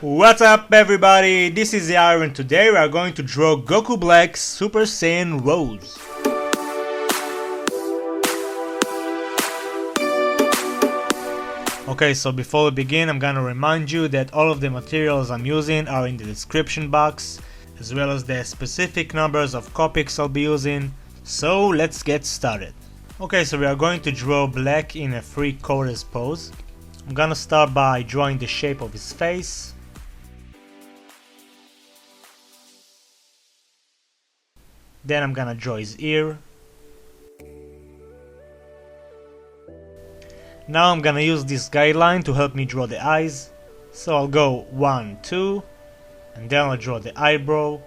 What's up everybody, this is the Iron. Today we are going to draw Goku Black Super Saiyan Rose. Okay, so before we begin I'm gonna remind you that all of the materials I'm using are in the description box, as well as the specific numbers of copics I'll be using, so let's get started. Okay, so we are going to draw Black in a 3/4 pose. I'm gonna start by drawing the shape of his face. Then I'm gonna draw his ear. Now I'm gonna use this guideline to help me draw the eyes. So I'll go 1, 2, and then I'll draw the eyebrow,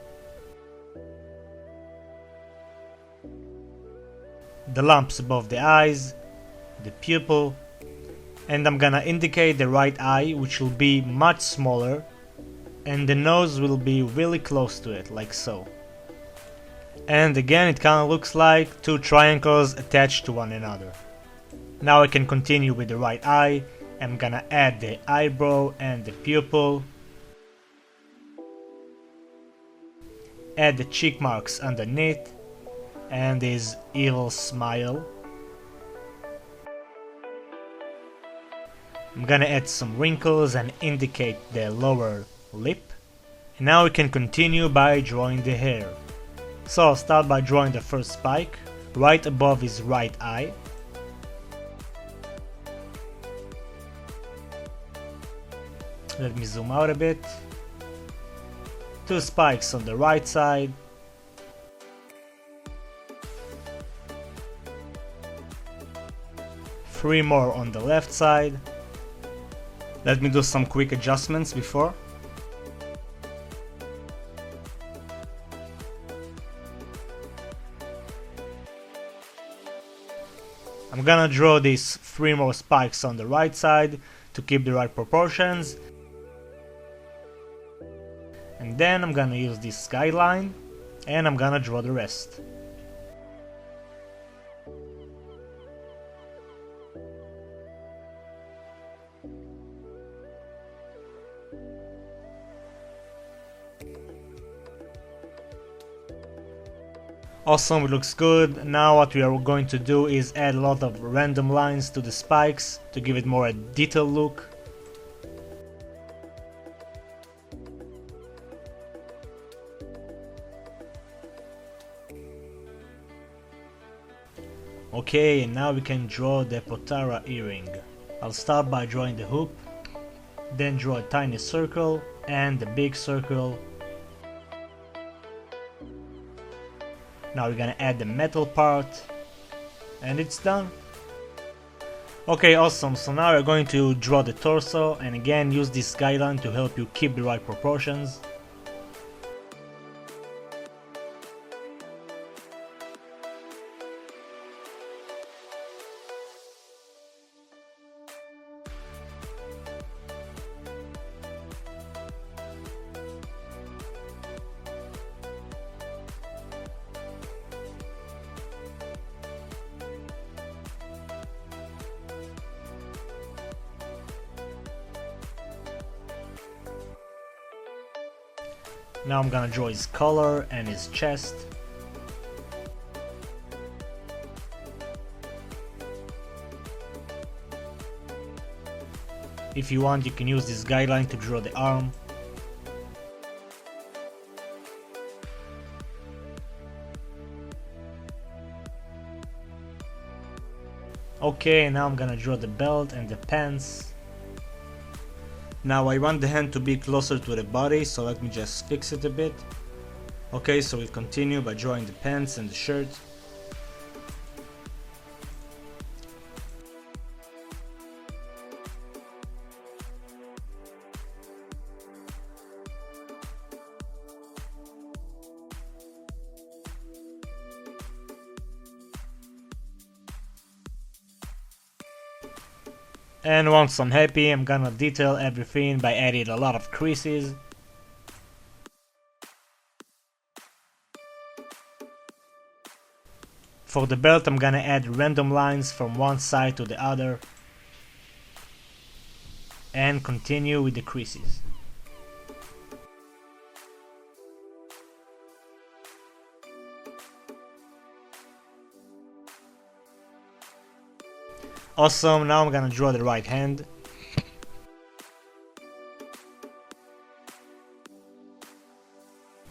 the lumps above the eyes, the pupil, and I'm gonna indicate the right eye, which will be much smaller, and the nose will be really close to it, like so. And again it kinda looks like two triangles attached to one another. Now I can continue with the right eye. I'm gonna add the eyebrow and the pupil. Add the cheek marks underneath and his evil smile. I'm gonna add some wrinkles and indicate the lower lip. And now we can continue by drawing the hair. So I'll start by drawing the first spike right above his right eye. Let me zoom out a bit. 2 spikes on the right side. Three more on the left side. Let me do some quick adjustments before. I'm gonna draw these 3 more spikes on the right side to keep the right proportions. And then I'm gonna use this guideline and I'm gonna draw the rest. Awesome, it looks good. Now what we are going to do is add a lot of random lines to the spikes to give it more a detailed look. Okay, and now we can draw the Potara earring. I'll start by drawing the hoop, then draw a tiny circle and a big circle. Now we're gonna add the metal part, and it's done. Okay, awesome, so now we're going to draw the torso, and again use this guideline to help you keep the right proportions. Now I'm gonna draw his collar and his chest. If you want, you can use this guideline to draw the arm. Okay, now I'm gonna draw the belt and the pants. Now I want the hand to be closer to the body, so let me just fix it a bit. Okay, so we'll continue by drawing the pants and the shirt. And once I'm happy, I'm gonna detail everything by adding a lot of creases. For the belt I'm gonna add random lines from one side to the other and continue with the creases. Awesome, now I'm gonna draw the right hand.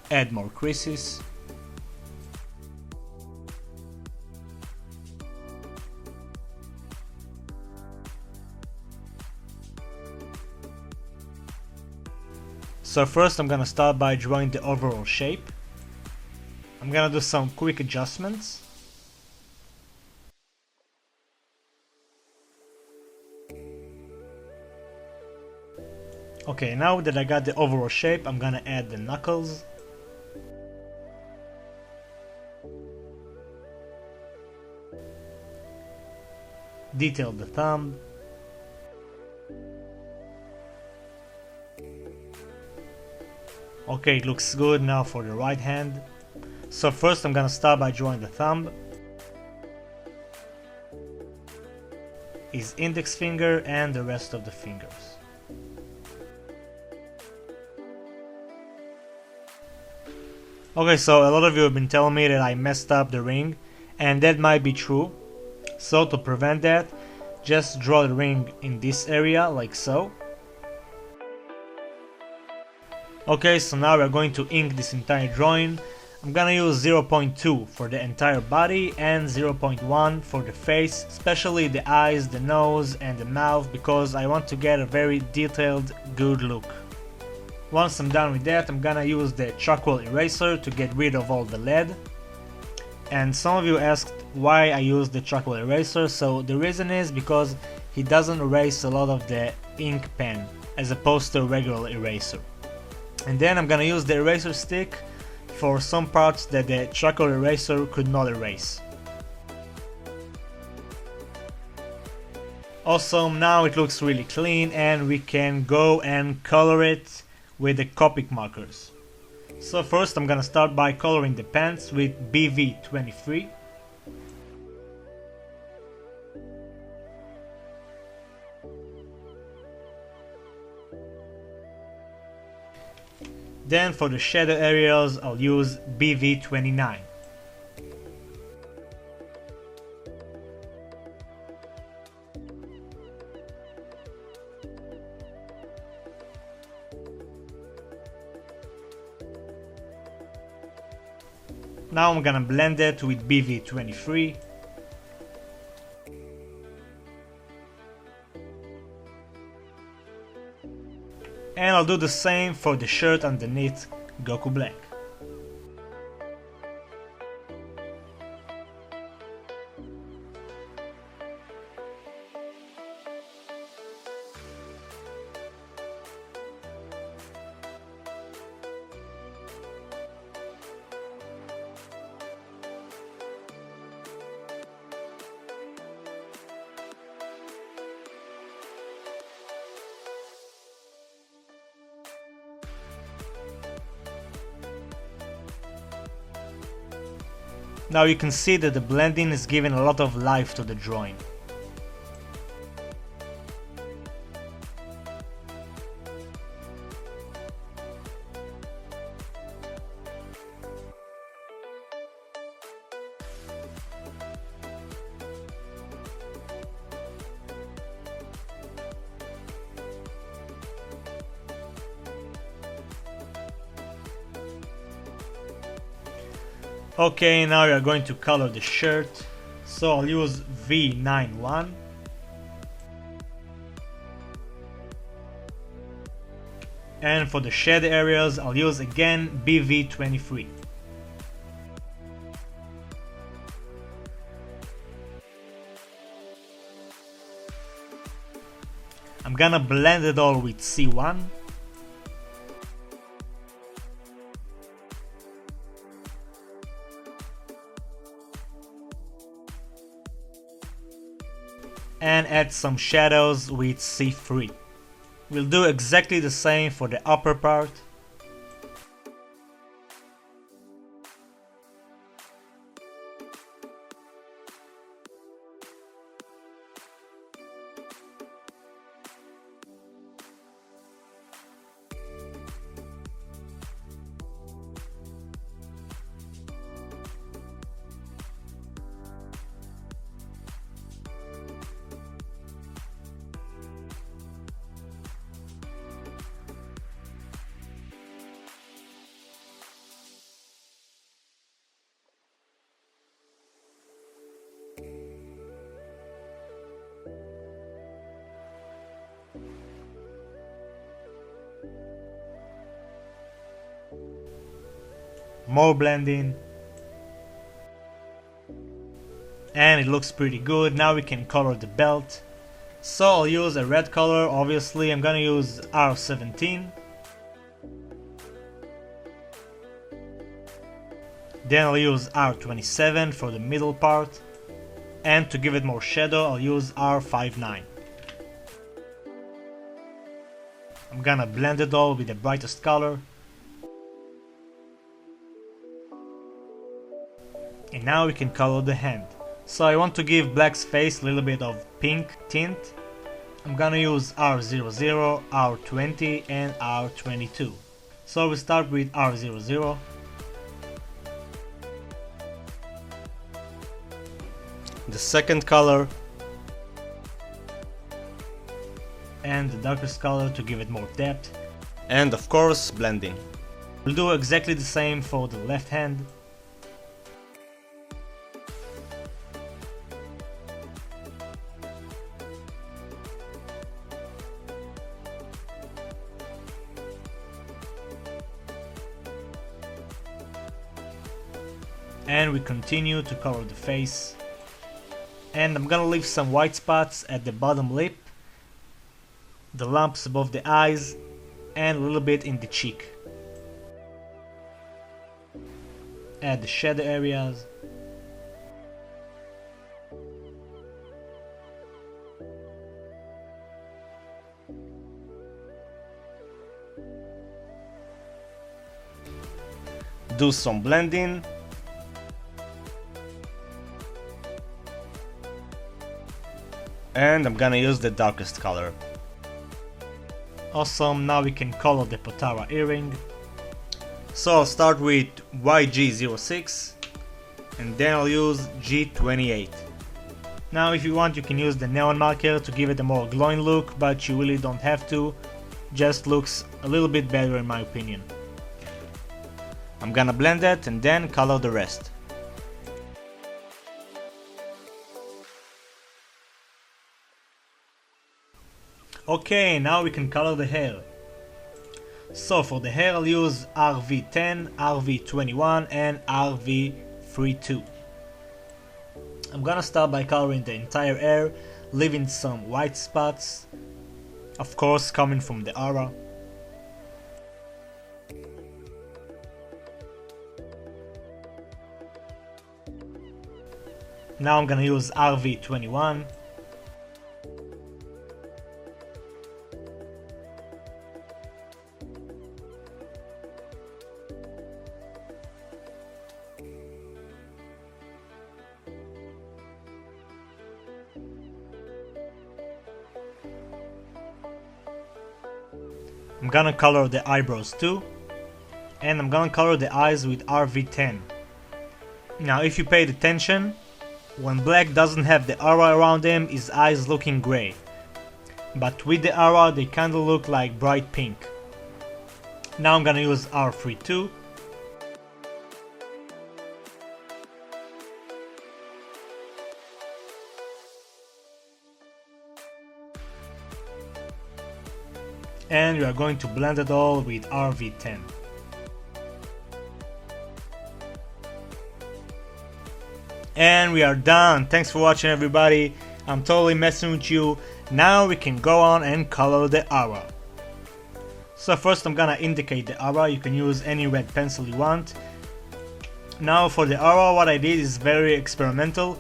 Add more creases. So first I'm gonna start by drawing the overall shape. I'm gonna do some quick adjustments. Okay, now that I got the overall shape, I'm gonna add the knuckles. Detail the thumb. Okay, it looks good now for the right hand. So first I'm gonna start by drawing the thumb, his index finger and the rest of the fingers. Okay, so a lot of you have been telling me that I messed up the ring, and that might be true. So to prevent that, just draw the ring in this area like so. Okay, so now we're going to ink this entire drawing. I'm gonna use 0.2 for the entire body and 0.1 for the face, especially the eyes, the nose and the mouth, because I want to get a very detailed, good look. Once I'm done with that, I'm gonna use the charcoal eraser to get rid of all the lead. And some of you asked why I use the charcoal eraser, so the reason is because he doesn't erase a lot of the ink pen as opposed to a regular eraser. And then I'm gonna use the eraser stick for some parts that the charcoal eraser could not erase. Awesome, now it looks really clean and we can go and color it with the copic markers. So first I'm gonna start by coloring the pants with BV23. Then for the shadow areas I'll use BV29. Now I'm gonna blend it with BV23. And I'll do the same for the shirt underneath Goku Black. Now you can see that the blending is giving a lot of life to the drawing. Okay, now we are going to color the shirt, so I'll use V91. And for the shade areas I'll use again BV23. I'm gonna blend it all with C1. And add some shadows with C3. We'll do exactly the same for the upper part. more blending. And it looks pretty good. Now we can color the belt. So I'll use a red color, obviously. I'm gonna use R17. Then I'll use R27 for the middle part. And to give it more shadow, I'll use R59. I'm gonna blend it all with the brightest color. And now we can color the hand. So I want to give Black's face a little bit of pink tint. I'm gonna use R00, R20 and R22. So we start with R00. The second color. And the darkest color to give it more depth. And of course blending. We'll do exactly the same for the left hand. And we continue to color the face. And I'm gonna leave some white spots at the bottom lip, the lumps above the eyes, and a little bit in the cheek. Add the shadow areas. Do some blending. And I'm gonna use the darkest color. Awesome, now we can color the Potara earring. So I'll start with YG06 and then I'll use G28. Now if you want you can use the neon marker to give it a more glowing look, but you really don't have to. Just looks a little bit better in my opinion. I'm gonna blend it and then color the rest. Okay, now we can color the hair. So for the hair I'll use RV10, RV21 and RV32. I'm gonna start by coloring the entire hair, leaving some white spots, of course coming from the aura. Now I'm gonna use RV21. I'm gonna color the eyebrows too, and I'm gonna color the eyes with RV10. Now if you paid attention, when Black doesn't have the aura around him, his eyes looking grey. But with the aura they kinda look like bright pink. Now I'm gonna use R32. And we are going to blend it all with RV10. And we are done. Thanks for watching everybody. I'm totally messing with you. Now we can go on and color the aura. So first I'm gonna indicate the aura. You can use any red pencil you want. Now for the aura what I did is very experimental.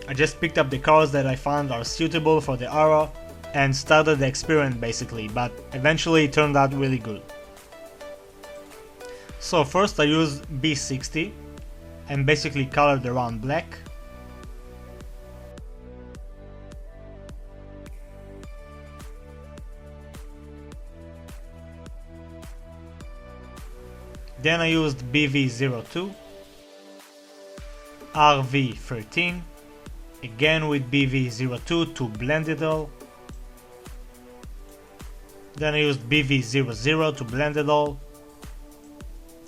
I just picked up the colors that I found are suitable for the aura and started the experiment basically, but eventually it turned out really good. So first I used B60 and basically colored around black. Then I used BV02, RV13, again with BV02 to blend it all. Then I used BV00 to blend it all.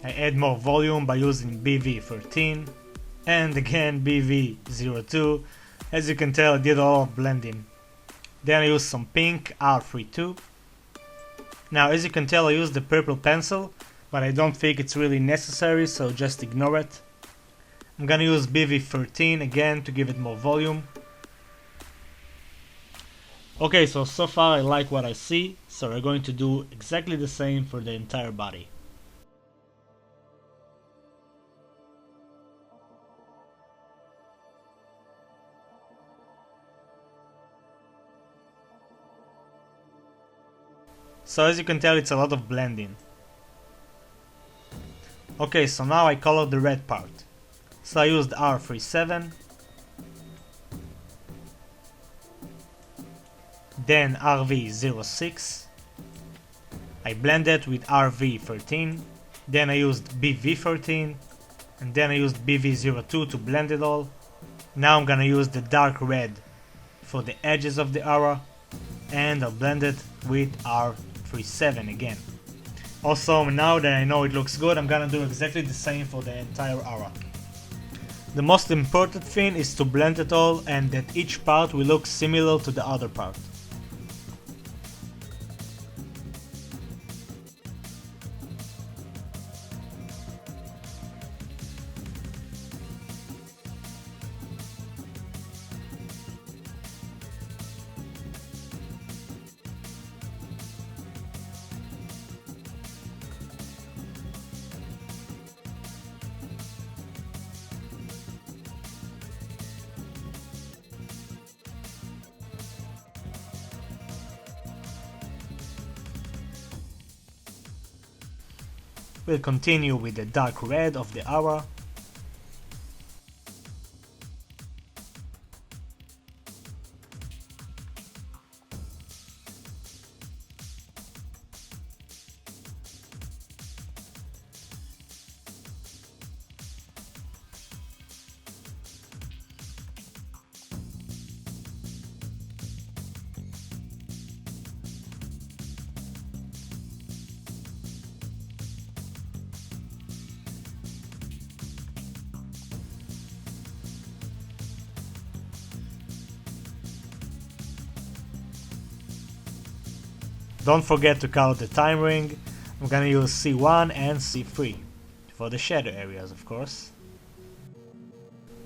I add more volume by using BV13 and again BV02. As you can tell I did a lot of blending. Then I used some pink R32. Now as you can tell I used the purple pencil but I don't think it's really necessary, so just ignore it. I'm gonna use BV13 again to give it more volume. Okay, so far I like what I see, so we're going to do exactly the same for the entire body. So as you can tell, it's a lot of blending. Okay, so now I color the red part. So I used R37, then RV06, I blended with RV13, then I used BV13, and then I used BV02 to blend it all. Now I'm gonna use the dark red for the edges of the aura, and I'll blend it with R37 again. Also, now that I know it looks good, I'm gonna do exactly the same for the entire aura. The most important thing is to blend it all and that each part will look similar to the other part. We'll continue with the dark red of the aura. Don't forget to color the time ring. I'm gonna use C1 and C3 for the shadow areas, of course.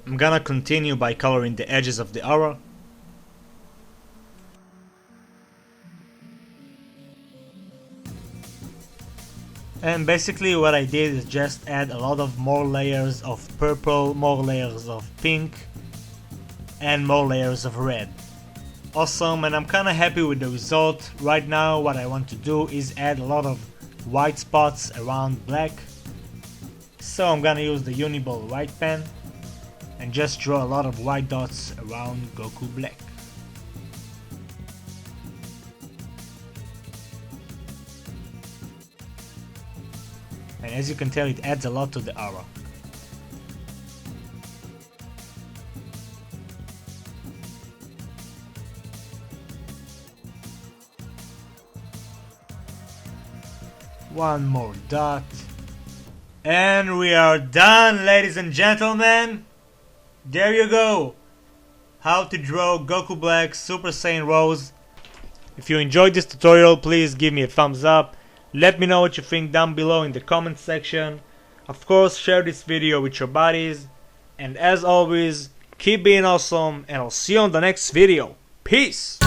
I'm gonna continue by coloring the edges of the aura. And basically what I did is just add a lot of more layers of purple, more layers of pink, and more layers of red. Awesome, and I'm kinda happy with the result. Right now what I want to do is add a lot of white spots around black. So I'm gonna use the Uniball white pen and just draw a lot of white dots around Goku Black. And as you can tell, it adds a lot to the aura. One more dot. And we are done, ladies and gentlemen. There you go. How to draw Goku Black Super Saiyan Rose. If you enjoyed this tutorial, please give me a thumbs up. Let me know what you think down below in the comment section. Of course, share this video with your buddies. And as always, keep being awesome, and I'll see you on the next video. Peace!